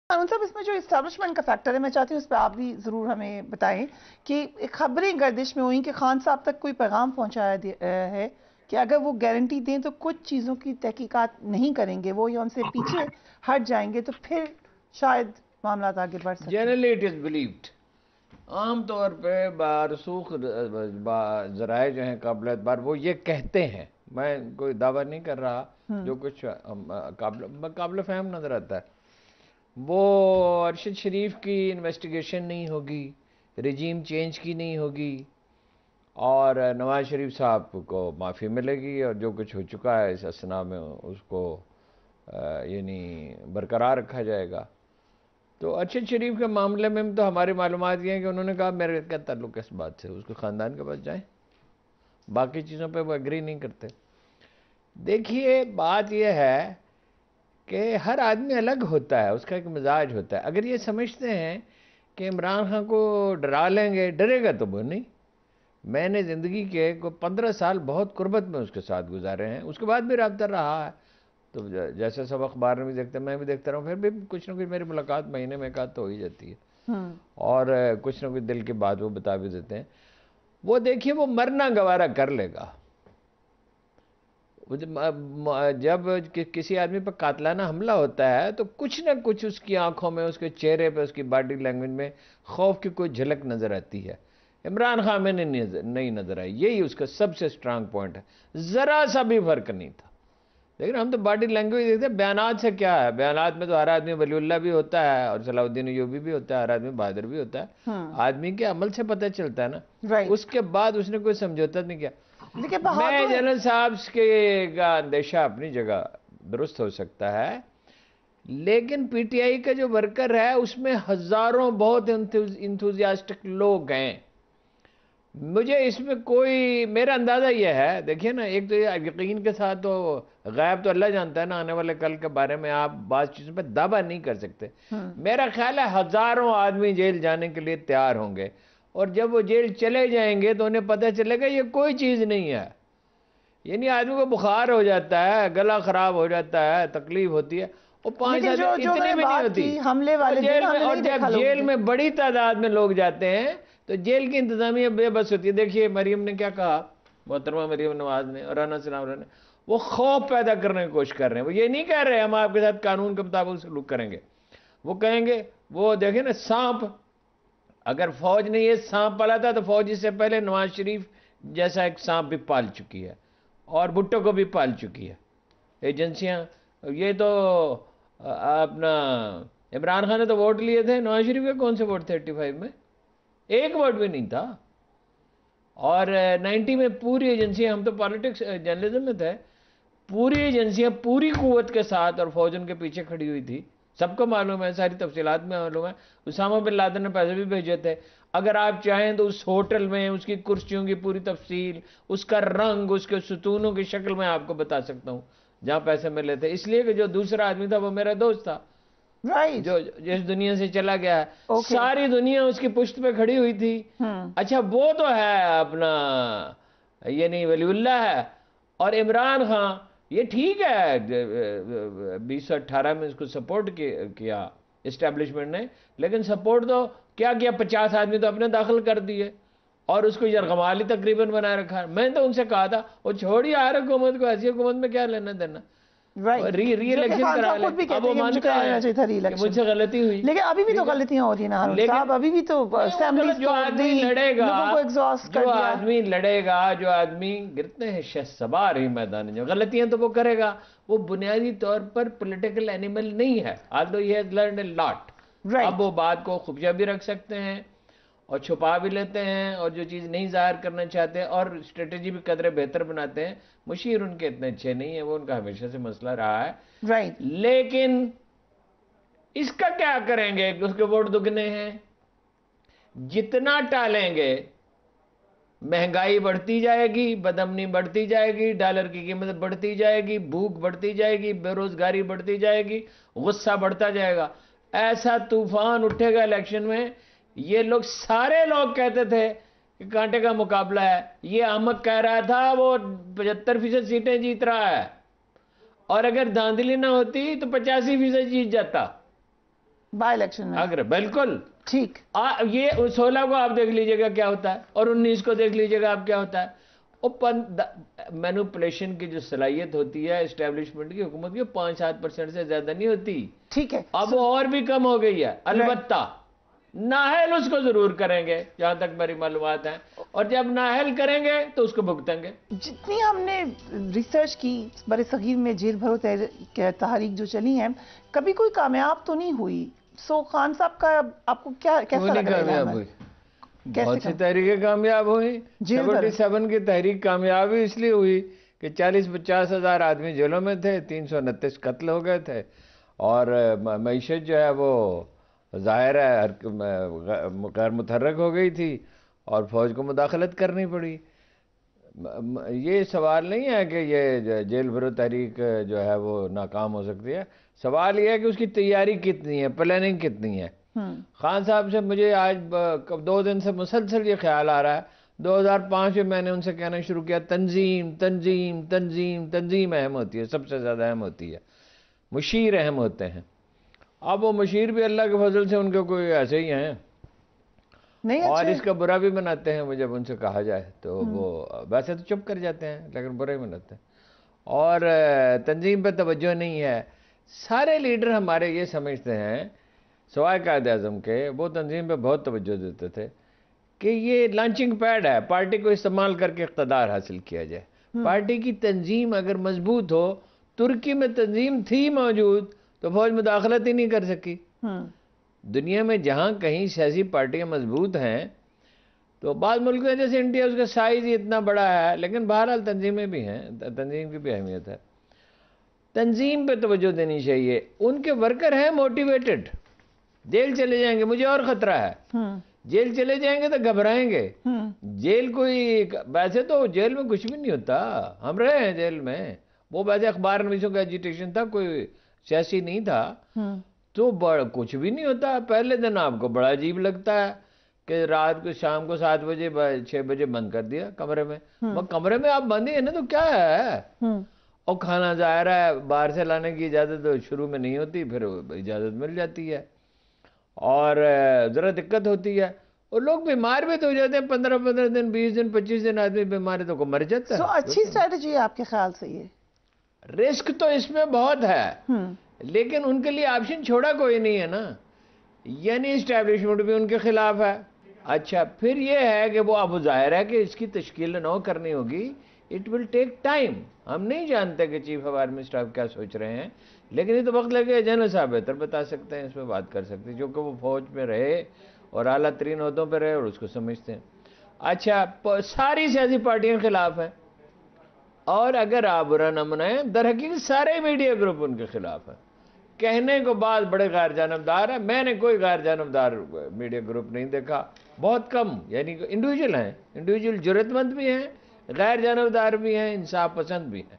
قانون صاحب، اس میں جو اسٹیبلشمنٹ کا فیکٹر ہے، میں چاہتی ہوں اس پہ آپ بھی ضرور ہمیں بتائیں کہ خبریں گردش میں ہوئیں کہ خان صاحب تک کوئی پیغام پہنچایا ہے کہ اگر وہ گارنٹی دیں تو کچھ چیزوں کی تحقیقات نہیں کریں گے وہ، یا ان سے پیچھے ہٹ جائیں گے تو پھر شاید معاملات آگے بڑھ سکتے ہیں۔ جنرلی اٹ از بلیوڈ، عام طور پہ بارسوخ ذرائع جو ہیں قابل اعتبار وہ یہ کہتے ہیں، میں کوئی دعویٰ نہیں کر رہا، جو کچھ قابل فہم نظر آتا ہے، وہ ارشد شریف کی انویسٹیگیشن نہیں ہوگی، رجیم چینج کی نہیں ہوگی، اور نواز شریف صاحب کو معافی ملے گی، اور جو کچھ ہو چکا ہے اس اثناء میں اس کو یعنی برقرار رکھا جائے گا۔ تو ارشد شریف کے معاملے میں تو ہماری معلومات یہ ہیں کہ انہوں نے کہا میرے کیا تعلق ہے اس بات سے، اس کے خاندان کے پاس جائیں، باقی چیزوں پہ وہ ایگری نہیں کرتے۔ دیکھیے بات یہ ہے کہ ہر آدمی الگ ہوتا ہے، اس کا ایک مزاج ہوتا ہے۔ اگر یہ سمجھتے ہیں کہ عمران خان کو ڈرا لیں گے، ڈرے گا تو وہ نہیں۔ میں نے زندگی کے 15 سال بہت قربت میں اس کے ساتھ گزارے ہیں، اس کے بعد بھی رابطہ رہا ہے، تو جیسے سب اخبار میں بھی دیکھتے ہیں میں بھی دیکھتا رہا ہوں، پھر بھی کچھ نہ کچھ میری ملاقات مہینے میں ایک تو ہو ہی جاتی ہے، اور کچھ نہ کچھ دل کی بات وہ بتا بھی دیتے ہیں۔ وہ دیکھیے وہ مرنا گوارا کر لے گا، جب کسی آدمی پر قاتلانہ حملہ ہوتا ہے تو کچھ نہ کچھ اس کی آنکھوں میں، اس کے چہرے پہ، اس کی باڈی لینگویج میں خوف کی کوئی جھلک نظر آتی ہے۔ عمران خان میں نہیں نظر آئی، یہی اس کا سب سے سٹرانگ پوائنٹ ہے، ذرا سا بھی فرق نہیں تھا۔ لیکن ہم تو باڈی لینگویج دیکھتے ہیں، بیانات سے کیا ہے، بیانات میں تو ہر آدمی ولی اللہ بھی ہوتا ہے اور صلاح الدین ایوبی بھی ہوتا ہے، ہر آدمی بہادر بھی ہوتا ہے، آدمی کے عمل سے پتہ چلتا ہے نا۔ اس کے بعد اس نے کوئی سمجھوتا نہیں کیا۔ میں جنرل صاحب کا اندیشہ اپنی جگہ درست ہو سکتا ہے، لیکن پی ٹی آئی کا جو ورکر ہے اس میں ہزاروں بہت انتھوزیاسٹک لوگ ہیں، مجھے اس میں کوئی، میرا اندازہ یہ ہے، دیکھیے نا، ایک تو یقین کے ساتھ تو غیب تو اللہ جانتا ہے نا، آنے والے کل کے بارے میں آپ بعض چیزوں پہ دعویٰ نہیں کر سکتے۔ میرا خیال ہے ہزاروں آدمی جیل جانے کے لیے تیار ہوں گے، اور جب وہ جیل چلے جائیں گے تو انہیں پتہ چلے گا یہ کوئی چیز نہیں ہے، یعنی آدمی کو بخار ہو جاتا ہے، گلا خراب ہو جاتا ہے، تکلیف ہوتی ہے، وہ 5 سال اتنی بھی نہیں ہوتی، اور جب جیل میں بڑی تعداد میں لوگ جاتے ہیں تو جیل کی انتظامیہ بے بس ہوتی ہے۔ دیکھیے مریم نے کیا کہا، محترمہ مریم نواز نے اور رانا ثناء اللہ نے، وہ خوف پیدا کرنے کی کوشش کر رہے ہیں، وہ یہ نہیں کہہ رہے ہم آپ کے ساتھ قانون کے مطابق سلوک کریں گے، وہ کہیں گے، وہ دیکھیں نا سانپ، اگر فوج نے یہ سانپ پالا تھا تو فوج اس سے پہلے نواز شریف جیسا ایک سانپ بھی پال چکی ہے، اور بھٹو کو بھی پال چکی ہے ایجنسیاں۔ یہ تو اپنا عمران خان نے تو ووٹ لیے تھے، نواز شریف کے کون سے ووٹ تھے 85 میں؟ ایک ووٹ بھی نہیں تھا، اور 90 میں پوری ایجنسیاں، ہم تو پالیٹکس جرنلزم میں تھے، پوری ایجنسیاں پوری قوت کے ساتھ اور فوج ان کے پیچھے کھڑی ہوئی تھی، سب کو معلوم ہے، ساری تفصیلات میں معلوم ہے۔ اسامہ بن لادن نے پیسے بھی بھیجے تھے، اگر آپ چاہیں تو اس ہوٹل میں اس کی کرسیوں کی پوری تفصیل، اس کا رنگ، اس کے ستونوں کی شکل میں آپ کو بتا سکتا ہوں جہاں پیسے ملے تھے، اس لیے کہ جو دوسرا آدمی تھا وہ میرا دوست تھا، جو جس دنیا سے چلا گیا ہے، ساری دنیا اس کی پشت پہ کھڑی ہوئی تھی۔ اچھا وہ تو ہے اپنا یعنی ولی اللہ ہے، اور عمران خان یہ ٹھیک ہے 2018 میں اس کو سپورٹ کیا اسٹیبلشمنٹ نے، لیکن سپورٹ تو کیا 50 آدمی تو اپنے داخل کر دیے اور اس کو یرغمالی تقریباً بنائے رکھا ہے۔ میں نے تو ان سے کہا تھا وہ چھوڑی ہر حکومت کو، ایسی حکومت میں کیا لینا دینا، ری الیکشن کرا لیں، اب وہ مانتے ہیں کہ مجھ سے غلطی ہوئی، لیکن ابھی بھی تو غلطیاں ہو رہی ہیں نا ہارون صاحب، ابھی بھی تو جو آدمی لڑے گا، جو آدمی گرتے ہیں شہ سوار ہی میدان میں، غلطیاں تو وہ کرے گا، وہ بنیادی طور پر پولیٹیکل اینیمل نہیں ہے، although he has learned a lot۔ اب وہ بات کو خفیہ بھی رکھ سکتے ہیں اور چھپا بھی لیتے ہیں، اور جو چیز نہیں ظاہر کرنا چاہتے اور اسٹریٹجی بھی قدرے بہتر بناتے ہیں۔ مشیر ان کے اتنے اچھے نہیں ہیں، وہ ان کا ہمیشہ سے مسئلہ رہا ہے، لیکن اس کا کیا کریں گے کہ اس کے ووٹ دگنے ہیں، جتنا ٹالیں گے مہنگائی بڑھتی جائے گی، بدامنی بڑھتی جائے گی، ڈالر کی قیمت بڑھتی جائے گی، بھوک بڑھتی جائے گی، بے روزگاری بڑھتی جائے گی، غصہ بڑھتا جائے گا، ایسا طوفان اٹھے گا الیکشن میں۔ یہ لوگ سارے لوگ کہتے تھے کہ کانٹے کا مقابلہ ہے، یہ احمق کہہ رہا تھا وہ 75% سیٹیں جیت رہا ہے، اور اگر دھاندلی نہ ہوتی تو 85% جیت جاتا۔ بائی الیکشن میں اگر بالکل ٹھیک یہ 16 کو آپ دیکھ لیجئے گا کیا ہوتا ہے اور 19 کو دیکھ لیجئے گا آپ کیا ہوتا ہے. مینوپولیشن کی جو صلاحیت ہوتی ہے اسٹیبلشمنٹ کی حکومت کی 5-7% سے زیادہ نہیں ہوتی. ٹھیک ہے اب وہ اور بھی کم ہو گئی ہے. البتہ نااہل اس کو ضرور کریں گے جہاں تک میری معلومات ہیں, اور جب نااہل کریں گے تو اس کو بھگتیں گے. جتنی ہم نے ریسرچ کی بر صغیر میں جیل بھرو تحریک جو چلی ہیں کبھی کوئی کامیاب تو نہیں ہوئی. سو خان صاحب کا آپ کو کیا کیسا لگ رہا ہے؟ کامیاب ہوئی, بہت سی تحریکیں کامیاب ہوئی. 77 کی تحریک کامیاب ہوئی اس لیے ہوئی کہ 40-50 ہزار آدمی جیلوں میں تھے, 329 قتل ہو گئے تھے, اور معیشت جو ہے وہ ظاہر ہے غیر متحرک ہو گئی تھی اور فوج کو مداخلت کرنی پڑی. یہ سوال نہیں ہے کہ یہ جیل بھرو تحریک جو ہے وہ ناکام ہو سکتی ہے, سوال یہ ہے کہ اس کی تیاری کتنی ہے, پلاننگ کتنی ہے. خان صاحب سے مجھے آج 2 دن سے مسلسل یہ خیال آ رہا ہے. 2005 میں میں نے ان سے کہنا شروع کیا تنظیم تنظیم تنظیم تنظیم اہم ہوتی ہے, سب سے زیادہ اہم ہوتی ہے, مشیر اہم ہوتے ہیں. اب وہ مشیر بھی اللہ کے فضل سے ان کے کوئی ایسے ہی ہیں, اور اس کا برا بھی مناتے ہیں. وہ جب ان سے کہا جائے تو وہ ویسے تو چپ کر جاتے ہیں لیکن برا ہی مناتے ہیں, اور تنظیم پہ توجہ نہیں ہے. سارے لیڈر ہمارے یہ سمجھتے ہیں سوائے قائد اعظم کے, وہ تنظیم پہ بہت توجہ دیتے تھے کہ یہ لانچنگ پیڈ ہے, پارٹی کو استعمال کر کے اقتدار حاصل کیا جائے. پارٹی کی تنظیم اگر مضبوط ہو, ترکی میں تنظیم تھی موجود تو فوج مداخلت ہی نہیں کر سکی. دنیا میں جہاں کہیں سیاسی پارٹیاں مضبوط ہیں, تو بعض ملکوں جیسے انڈیا, اس کا سائز ہی اتنا بڑا ہے, لیکن بہرحال تنظیمیں بھی ہیں, تنظیم کی بھی اہمیت ہے. تنظیم پہ توجہ دینی چاہیے. ان کے ورکر ہیں موٹیویٹڈ, جیل چلے جائیں گے, مجھے اور خطرہ ہے, جیل چلے جائیں گے تو گھبرائیں گے. جیل کوئی ویسے تو جیل میں کچھ بھی نہیں ہوتا, ہم رہے ہیں جیل میں, وہ ویسے اخبار نویسوں کا ایجیٹیشن تھا, کوئی سیاسی نہیں تھا, تو کچھ بھی نہیں ہوتا. پہلے دن آپ کو بڑا عجیب لگتا ہے کہ رات کو شام کو 7 بجے 6 بجے بند کر دیا کمرے میں. کمرے میں آپ بند ہیں نا تو کیا ہے, اور کھانا ظاہر ہے باہر سے لانے کی اجازت شروع میں نہیں ہوتی, پھر اجازت مل جاتی ہے, اور ذرا دقت ہوتی ہے, اور لوگ بیمار بھی تو ہو جاتے ہیں. 15 دن 20 دن 25 دن آدمی بیمار ہے تو کو مر جاتا ہے. اچھی اسٹریٹجی ہے آپ کے خیال سے یہ؟ رسک تو اس میں بہت ہے, لیکن ان کے لیے آپشن چھوڑا کوئی نہیں ہے نا. یعنی اسٹیبلشمنٹ بھی ان کے خلاف ہے. اچھا پھر یہ ہے کہ وہ اب ظاہر ہے کہ اس کی تشکیل نو کرنی ہوگی, اٹ ول ٹیک ٹائم. ہم نہیں جانتے کہ چیف آف آرمی اسٹاف کیا سوچ رہے ہیں, لیکن یہ تو وقت لگے. جنرل صاحب بہتر بتا سکتے ہیں, اس میں بات کر سکتے ہیں, کیونکہ وہ فوج میں رہے اور اعلیٰ ترین عہدوں پہ رہے اور اس کو سمجھتے ہیں. اچھا ساری سیاسی پارٹیاں خلاف ہیں, اور اگر آپ برا نہ منائیں, در حقیقت سارے میڈیا گروپ ان کے خلاف ہیں. کہنے کو بعد بڑے غیر جانبدار ہیں, میں نے کوئی غیر جانبدار میڈیا گروپ نہیں دیکھا, بہت کم. یعنی انڈیویجول ہیں, انڈیویجول جرأت مند بھی ہیں, غیر جانبدار بھی ہیں, انصاف پسند بھی ہیں.